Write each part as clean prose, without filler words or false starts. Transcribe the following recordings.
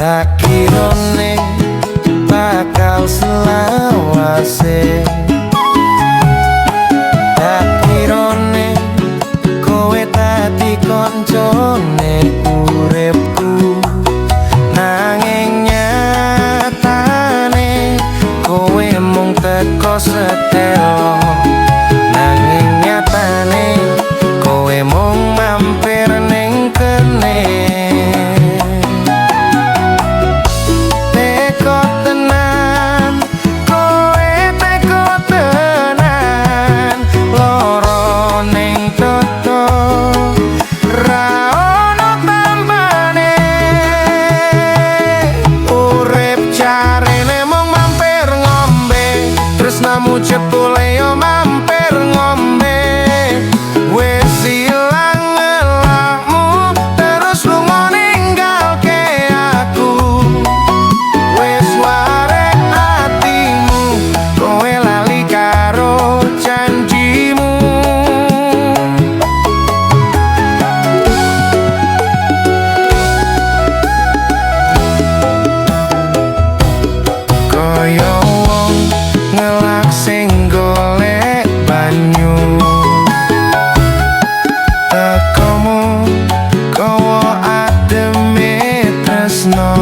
Tak kirone bakal selawase, tak kirone kowe dadi koncone uripku. Nanging nyatane kowe mung teko sedelo. Nanging nyatane kowe mung mampir ning kene. Namu cepule yo mampir ngombe, wis ilang elakmu terus lunga ninggalke aku. Wis warek atimu kowe lali karo janjimu. Koyo ngelak sing golek banyu, tekomu kowo ademe tresno.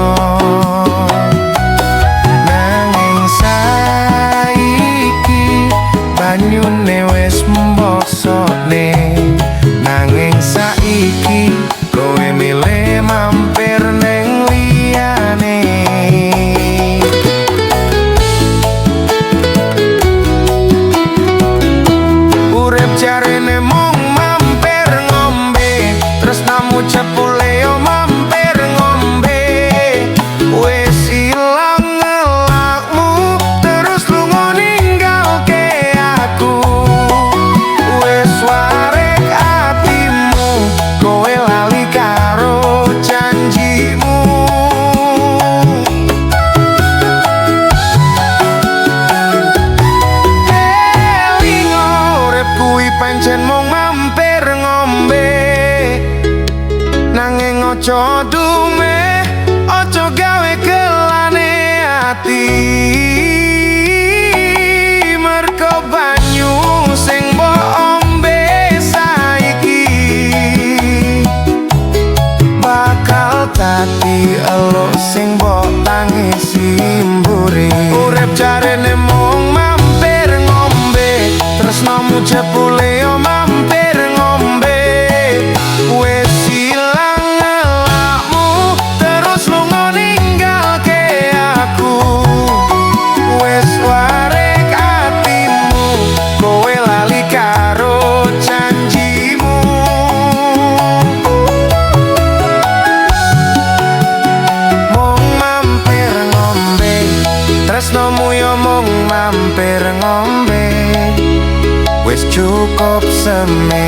Nanging saiki banyune wis mbosone. Nanging saiki kowe milih mampir ning liyane. Jarene mung mampir ngombe, tresnamu cepule yo mampir ngombe. Wis ilang elakmu terus lunga ninggalke aku. Wis warek atimu kowe lali karo janjimu. Pancen mung mampir ngombe, nanging ojo dume, ojo gawe kelane ati. Merko banyu sing mbok ombe saiki bakal dadi elok sing mbok tangisi mburi. Urip jarene mung mampir ngombe, tresnamu jebule yo mampir ngombe. Wis ilang elakmu terus lunga ninggalke aku. Wis warek atimu kowe lali karo janjimu. Mung mampir ngombe, tresnamu yo mung mampir ngombe. Wis cukup semene.